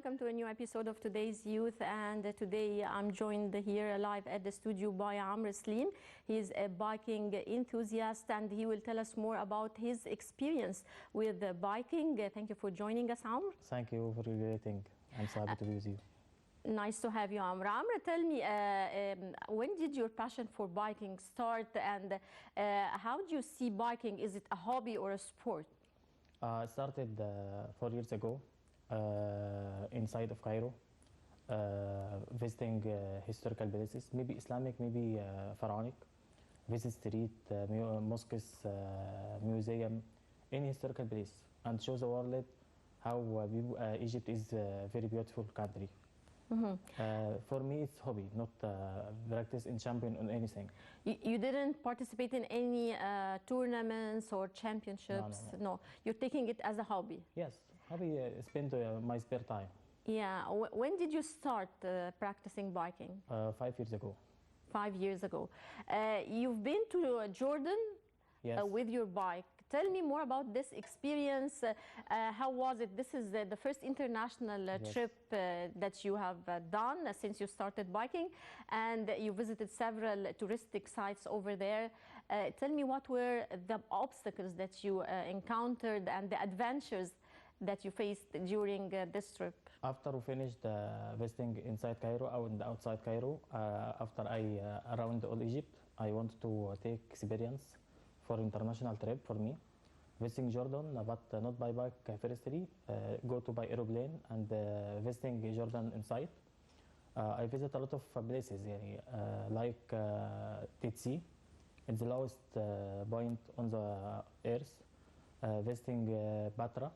welcome to a new episode of Today's Youth. And today I'm joined here live at the studio by Selim. He's a biking enthusiast and he will tell us more about his experience with biking. Thank you for joining us, Amr. Thank you for your greeting. I'm so happy to be with you. Nice to have you, Amr. Amr, tell me, when did your passion for biking start, and how do you see biking? Is it a hobby or a sport? I started 4 years ago inside of Cairo, visiting historical places, maybe Islamic, maybe Pharaonic, visit street, mosques, museum, any historical place, and show the world how Egypt is a very beautiful country. For me, it's hobby, not practice in champion or anything. You didn't participate in any tournaments or championships? No. You're taking it as a hobby? Yes, hobby, spend my spare time. Yeah. When did you start practicing biking? 5 years ago. 5 years ago. You've been to Jordan with your bike. Tell me more about this experience. How was it? This is the first international trip that you have done since you started biking, and you visited several touristic sites over there. Tell me, what were the obstacles that you encountered and the adventures that you faced during this trip? After we finished visiting inside Cairo and outside Cairo, after I around all Egypt, I wanted to take experience for international trip for me, visiting Jordan, but not by bike firstly, go to by aeroplane and visiting Jordan inside. I visit a lot of places, like Titsi, it's the lowest point on the earth, visiting Batra,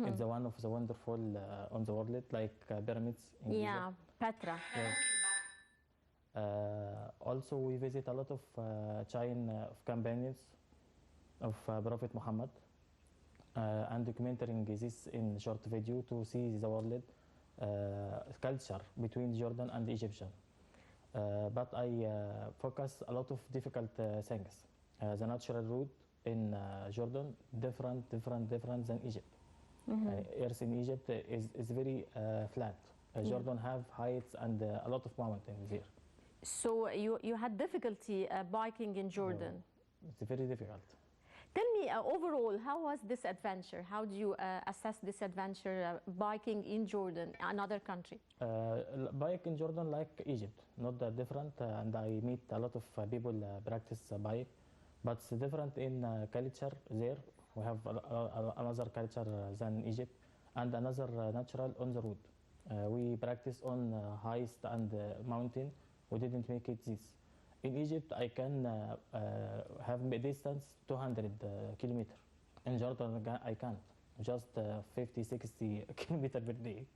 it's one of the wonderful on the world, like pyramids in Giza. Petra. Also, we visit a lot of chain of companions of Prophet Muhammad and documenting this in short video to see the world culture between Jordan and Egyptian. But I focus a lot of difficult things. The natural route in Jordan different than Egypt. Earth in Egypt is very flat. Jordan have heights and a lot of mountains here. So you had difficulty biking in Jordan? It's very difficult. Tell me, overall, how was this adventure? How do you assess this adventure, biking in Jordan, another country? Bike in Jordan like Egypt, not that different, and I meet a lot of people practice bike, but it's different in culture there. We have another culture than Egypt, and another natural on the road. We practice on highest and mountain. We didn't make it this. In Egypt, I can have a distance 200 kilometers. In Jordan, I can't. Just 50, 60 kilometers per day.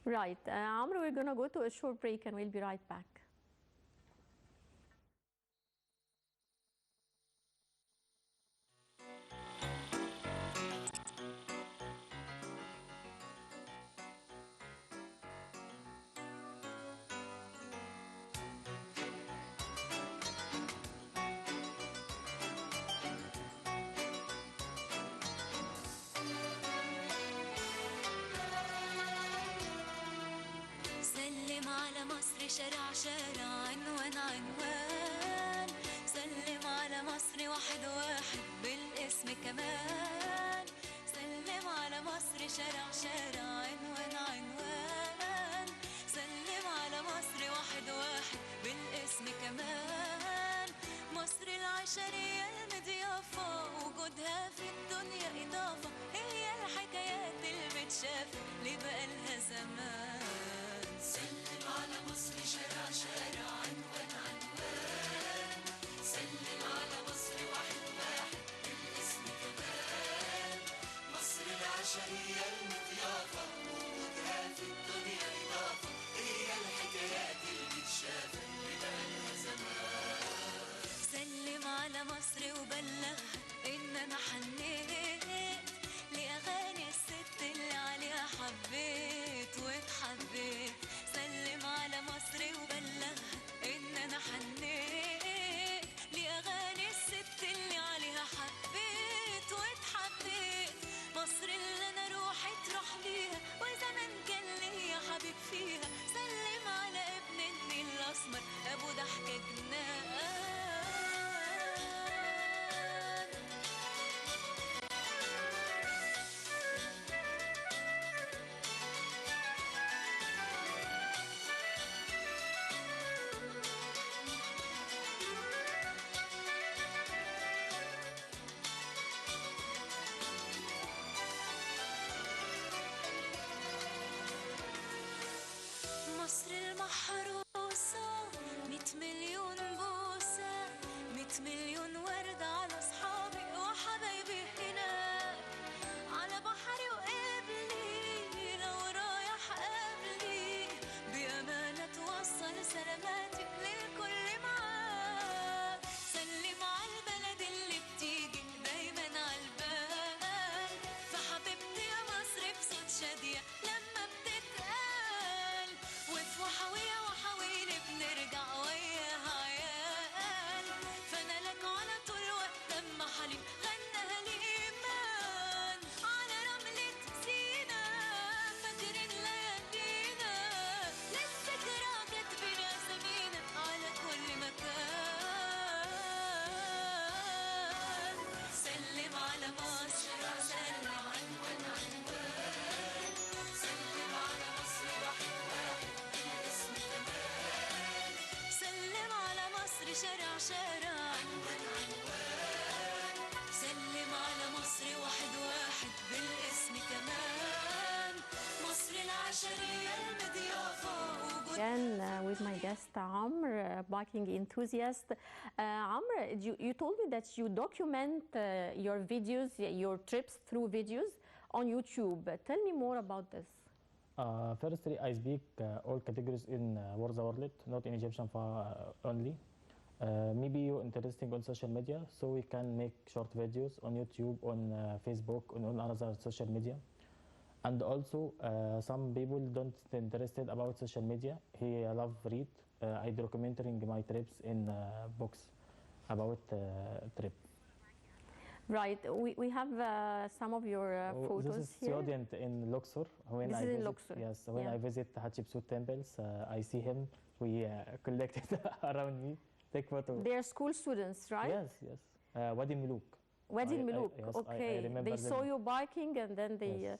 Right. Amr, we're going to go to a short break and we'll be right back. شارع شارع عنوان عنوان سلم على مصر واحد واحد بالاسم كمان سلم على مصر شارع شارع عنوان عنوان سلم على مصر واحد واحد بالاسم كمان مصر العشرية المضيافة وجودها في الدنيا إضافة هي الحكايات اللي بتشاف اللي بقالها زمان سلم على مصر شارع شارع عنوان عنوان سلم على مصر واحد واحد بالاسم كمان مصر العشرية المضيافة وجودها في الدنيا إضافة هي الحكايات اللي بتشاف اللي بقالها زمان سلم على مصر وبلغها إن أنا حنيت لأغاني الست اللي عليها حبيت واتحبيت سلم على مصر وبلغها إن أنا حنيت لأغاني الست اللي عليها حبيت واتحبيت مصر اللي أنا روحي تروح ليها وزمان كان مليون وردة على أصحابي وحبايبي هناك على بحري وقبلي لو رايح قبلي بأمانة توصل سلاماتي للكل معاك سلم على البلد اللي بتيجي دايما على البال فحبيبتي يا مصر بصوت شادية لما بتتقال وفي وحوية وحويلي بنرجع وياها عيال فأنا لك على طول وقت أما حليم غناها لي إيمان على رملة سينا فاكرين ليالينا للذكرى كاتبين أسامينا على كل مكان سلم على مصر سلم عنوان سلم على مصر واحد واحد بالاسم كمان سلم على مصر شارع شارع سلم على مصر واحد واحد بالاسم كمان مصر العشرية المضيافة وجود Again, with my guest Amr, biking enthusiast. Amr, you told me that you document your videos, your trips through videos on YouTube. Tell me more about this. Firstly, I speak all categories in War the World, not in Egyptian only. Maybe you're interested on social media, so we can make short videos on YouTube, on Facebook, on other social media. And also, some people don't interested about social media. He love read. I documenting my trips in books about trip. Right, we have some of your photos This is here. student in Luxor. When This I is in visit, Luxor. Yes, when Yeah. I visit Hatshepsut temples, I see him. We collected around me, take photo. They're school students, right? Yes, yes. Wadi Muluk. Wadi Miluk, Yes, okay. I remember They saw them. you biking and then they... Yes.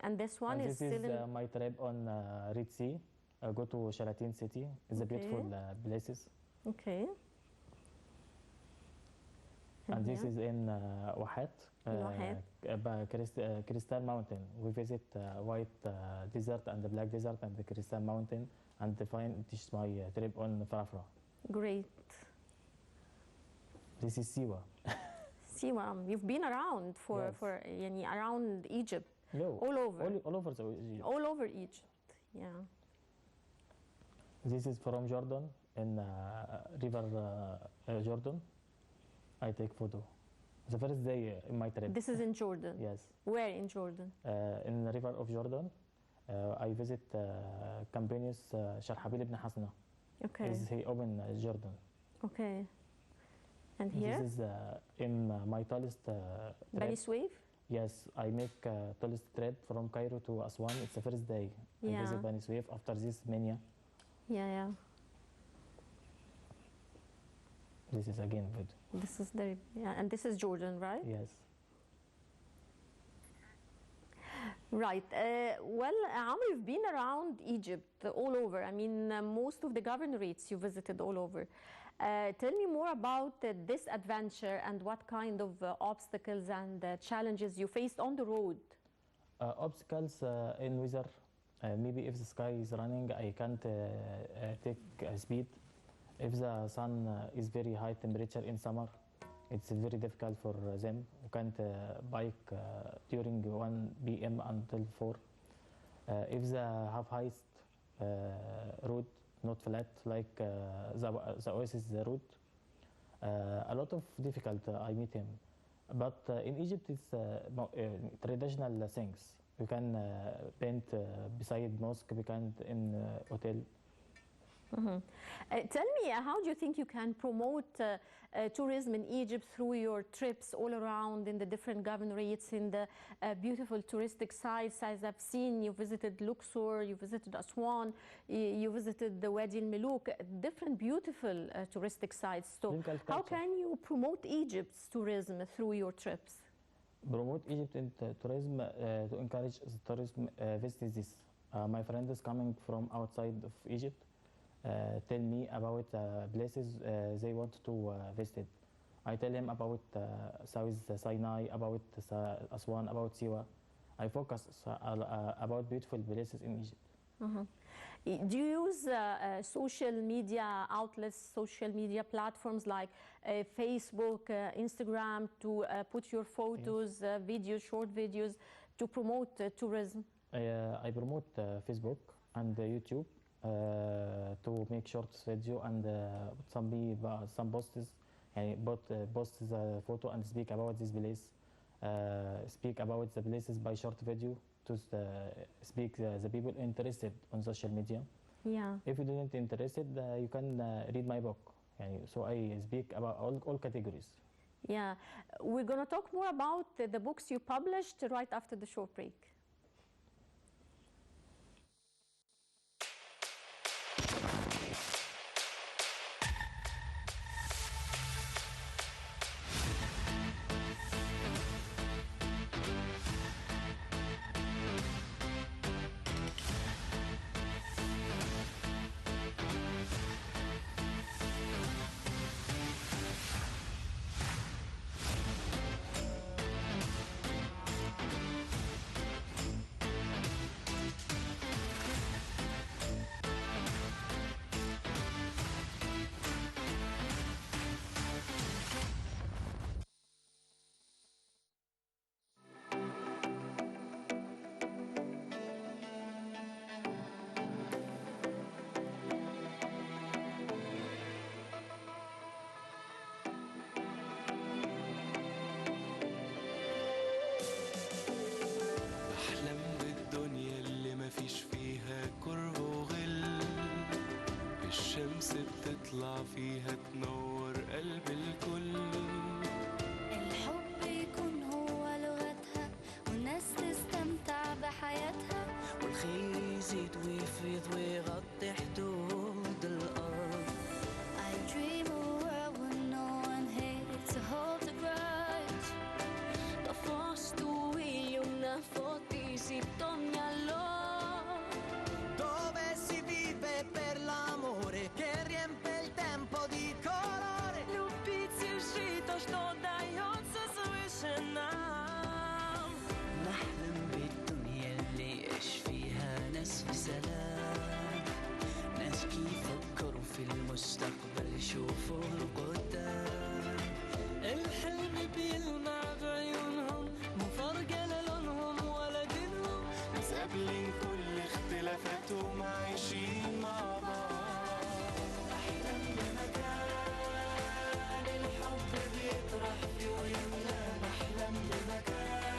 And this one And is this is Selim. my trip on Red Sea. Go to Shalatin city. It's a Okay. beautiful places. Okay. And this here? is in Wahat. Wahat. Crystal Mountain. We visit White Desert and the Black Desert and the Crystal Mountain and this is my trip on Farafra. Great. This is Siwa. See, you've been around Yes. يعني around Egypt, No, all over, all over the Egypt. all over Egypt. Yeah. This is from Jordan in river Jordan. I take photo. The first day in my trip. This is in Jordan. Yes. Where in Jordan? In the river of Jordan. I visit companies Sharhabil ibn Hasna. Okay. This is he open Jordan. Okay. And here? This is in my tallest Bani trip. Suef? Yes, I make tallest trip from Cairo to Aswan. It's the first day. I Yeah. visit Bani Suef after this mania. Yeah, yeah. This is again good. This is the, yeah, and this is Jordan, right? Yes. Right. Well, Amr, you've been around Egypt all over. I mean, most of the governorates you visited all over. Tell me more about this adventure and what kind of obstacles and challenges you faced on the road. Obstacles in weather. Maybe if the sky is running, I can't take speed. If the sun is very high temperature in summer, it's very difficult for them. We can't bike during 1 p.m. until 4. If they have highest road, not flat like the Oasis route, a lot of difficult I meet him. But in Egypt, it's traditional things. You can paint beside mosque, we can in hotel. Mm-hmm. Tell me, how do you think you can promote tourism in Egypt through your trips all around in the different governorates, in the beautiful touristic sites? As I've seen, you visited Luxor, you visited Aswan, you visited the Wadi al-Miluk, different beautiful touristic sites. So how can you promote Egypt's tourism through your trips? Promote Egypt in tourism to encourage tourism visit this. My friend is coming from outside of Egypt. Tell me about places they want to visit. I tell him about South Sinai, about Aswan, about Siwa. I focus about beautiful places in Egypt. Mm-hmm. Do you use social media outlets, social media platforms like Facebook, Instagram to put your photos, videos, short videos to promote tourism? I promote Facebook and YouTube to make short video and some posts, يعني post the photo and speak about this place, speak about the places by short video to speak the people interested on social media. Yeah. If you didn't interested, you can read my book. يعني, so I speak about all categories. Yeah, we're going to talk more about the books you published right after the short break. الشمس بتطلع فيها تنور قلب الكل. الحب يكون هو لغتها والناس تستمتع بحياتها، والخير يزيد ويفيض ويغطي حدود الأرض. I dream a world where no one hates to hold a grudge. Da posto io una fortissima allora, dove si vive per l'amore che riempie il tempo di colore. любить и жить то, что дается свыше нам. نحلم بالدنيا اللي يعيش فيها ناس في سلام، ناس يفكروا في المستقبل يشوفوا القدام. الحلم بيلمع بعيونهم مو فارقة للونهم ولا دينهم، متقابلين كل اختلافاتهم عايشين مع بعض. أحلم بمكان الحب بيطرح فيه ويملى، أحلم بمكان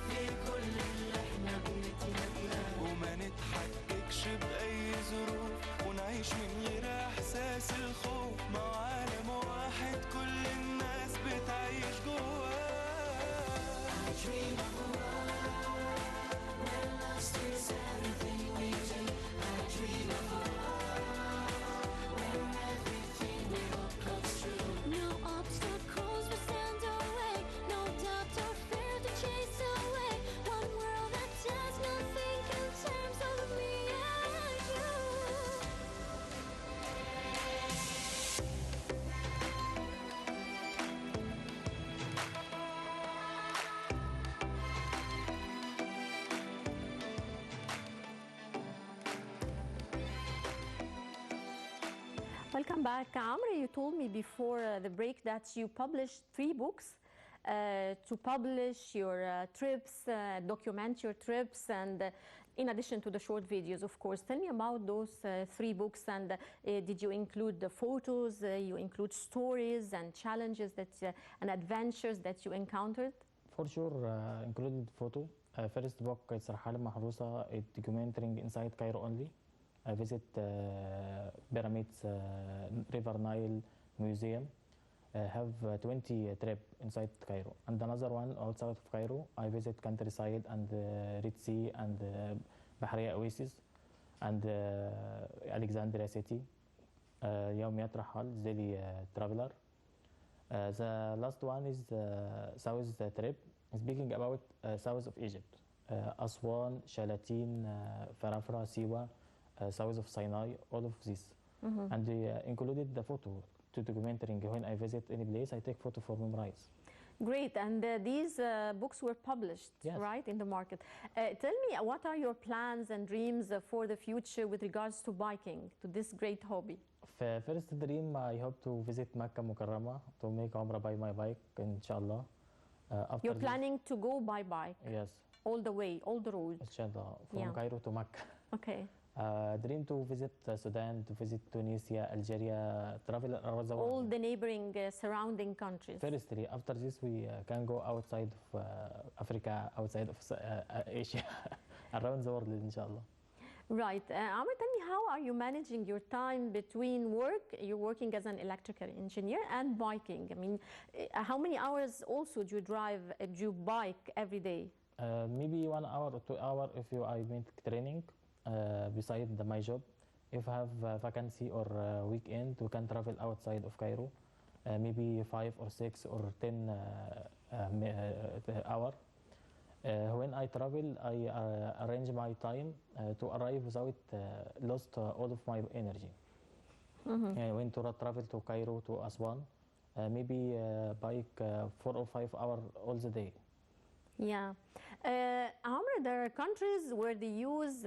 في كل اللي احنا بنتمناه، وما نتحككش بأي ظروف ونعيش من غير إحساس الخوف، مع عالم واحد كل الناس بتعيش جواه. I dream of a world where love is everything we do. I dream of a world where everything we hope comes true. No obstacles will stand our way, no doubt or fear to chase away. One world that does not think in terms of me and you. Welcome back. Amr, you told me before the break that you published 3 books to publish your trips, document your trips, and in addition to the short videos, of course. Tell me about those 3 books, and did you include the photos, you include stories and challenges that and adventures that you encountered? For sure, included photo. First book is رحالة محروسة, it documenting inside Cairo only. I visit pyramids, River Nile Museum. Have 20 trip inside Cairo. And another one outside of Cairo, I visit countryside and Red Sea and Bahriya Oasis and Alexandria City. يوميات رحال daily traveler. The last one is south trip, speaking about south of Egypt. Aswan, Shalatin, Farafra, Siwa, south of Sinai, all of this. And included the photo to documenting when I visit any place, I take photo for memorize. Great, and these books were published, Yes. right, in the market. Tell me, what are your plans and dreams for the future with regards to biking, to this great hobby? First dream, I hope to visit Makkah Mukarrama to make Umrah by my bike, inshallah. After You're this- planning to go by bike Yes, all the way, all the road. inshallah, from Yeah. Cairo to Makkah. Okay. Dream to visit Sudan, to visit Tunisia, Algeria, travel around the All world. the neighboring surrounding countries. Firstly, after this we can go outside of Africa, outside of Asia, around the world, inshallah. Right. Amr, tell me, how are you managing your time between work? You're working as an electrical engineer and biking. I mean, how many hours also do you bike every day? Maybe 1 hour or 2 hours if I make training beside my job. If I have vacancy or weekend, we can travel outside of Cairo, maybe 5 or 6 or 10 hour. When I travel, I arrange my time to arrive without lost all of my energy. When to travel to Cairo, to Aswan, maybe bike 4 or 5 hours all the day. Yeah. Amr, there are countries where they use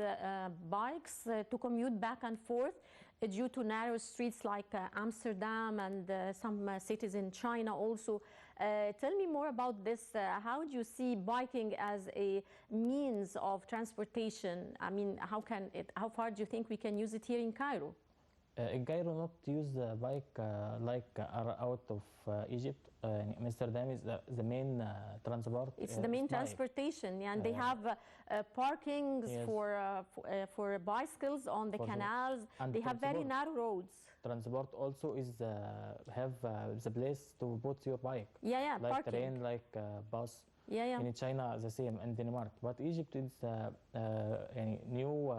bikes to commute back and forth due to narrow streets like Amsterdam and some cities in China also. Tell me more about this. How do you see biking as a means of transportation? I mean, how far do you think we can use it here in Cairo? In Cairo, not use the bike out of Egypt. Amsterdam is the main transport. It's the main bike. transportation, yeah, and they have parkings Yes. for bicycles on the For the- canals. and They have very transport. narrow roads. Transport also is have the place to put your bike, Yeah, yeah, like parking. train, like bus. Yeah, yeah. In China, the same, and Denmark. But Egypt is a new.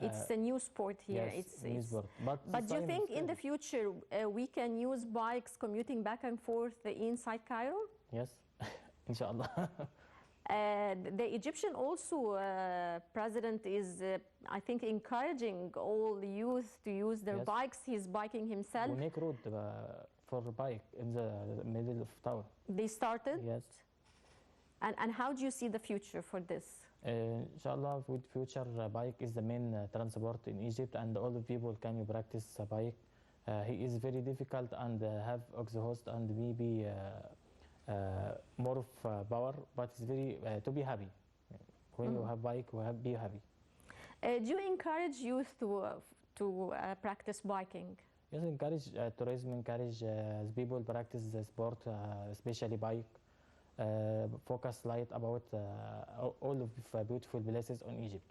It's a new sport here. Yes, new sport. But this do you time think in the still- future we can use bikes commuting back and forth inside Cairo? Yes, inshallah. The Egyptian also president is, I think, encouraging all the youth to use their Yes. bikes. He's biking himself. We make road for bike in the middle of town. They started. Yes. And how do you see the future for this? Inshallah, with future, bike is the main transport in Egypt, and all the people can practice bike. He is very difficult and have exhaust and maybe more of power, but it's very to be happy. When you have bike, be happy. Do you encourage youth to practice biking? Yes, encourage tourism, encourage the people practice the sport, especially bike. Focus light about all of beautiful places on Egypt.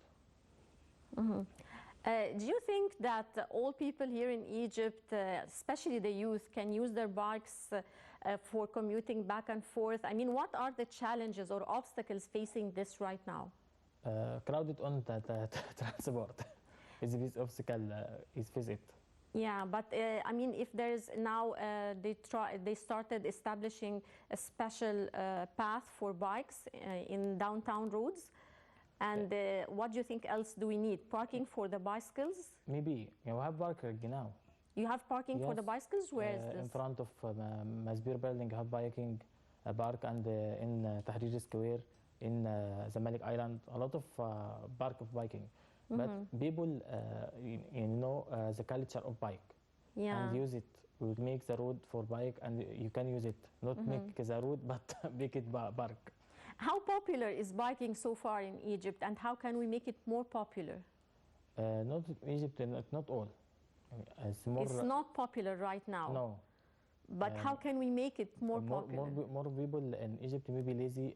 Do you think that all people here in Egypt, especially the youth, can use their bikes for commuting back and forth? I mean, what are the challenges or obstacles facing this right now? Crowded on the transport is this obstacle is visit. Yeah, but I mean, if there is now, they started establishing a special path for bikes in downtown roads. And what do you think else do we need? Parking for the bicycles? Maybe you have parking now. You have parking for the Yes. bicycles? Where is In this? front of Masbir building, have biking park, and in Tahrir Square, in Zamalek Island, a lot of park of biking. But people, know the culture of bike Yeah. and use it. We make the road for bike, and you can use it. Not make the road, but make it park. How popular is biking so far in Egypt, and how can we make it more popular? Not Egypt, not all. It's more. It's not popular right now. No. But how can we make it more popular? More people in Egypt may be lazy,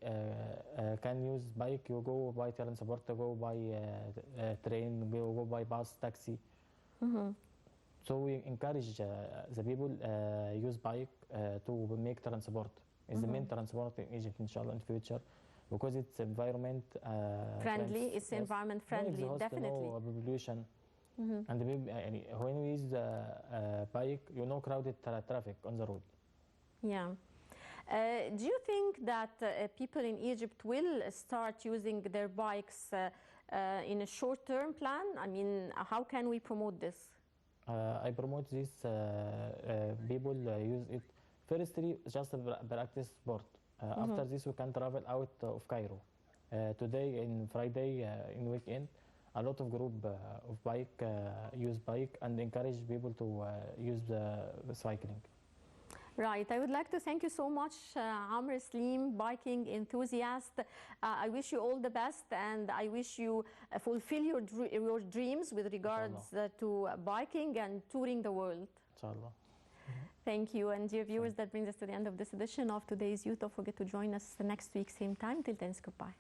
can use bike. You go by transport, go by train, go by bus, taxi. So we encourage the people use bike to make transport. It's the main transport in Egypt, inshallah, in future, because it's environment Friendly, it's environment friendly, no exhaust, definitely. no pollution. And maybe, when we use bike, crowded traffic on the road. Yeah. Do you think that people in Egypt will start using their bikes in a short-term plan? I mean, how can we promote this? I promote this. People use it firstly just practice sport. After this, we can travel out of Cairo. Today, in Friday, in weekend, a lot of group of bike use bike and encourage people to use the cycling. Right. I would like to thank you so much, Amr Selim, biking enthusiast. I wish you all the best, and I wish you fulfill your dreams with regards to biking and touring the world. Inshallah. Thank you. And dear viewers, that brings us to the end of this edition of today's Youth. Don't forget to join us next week, same time. Till then, goodbye.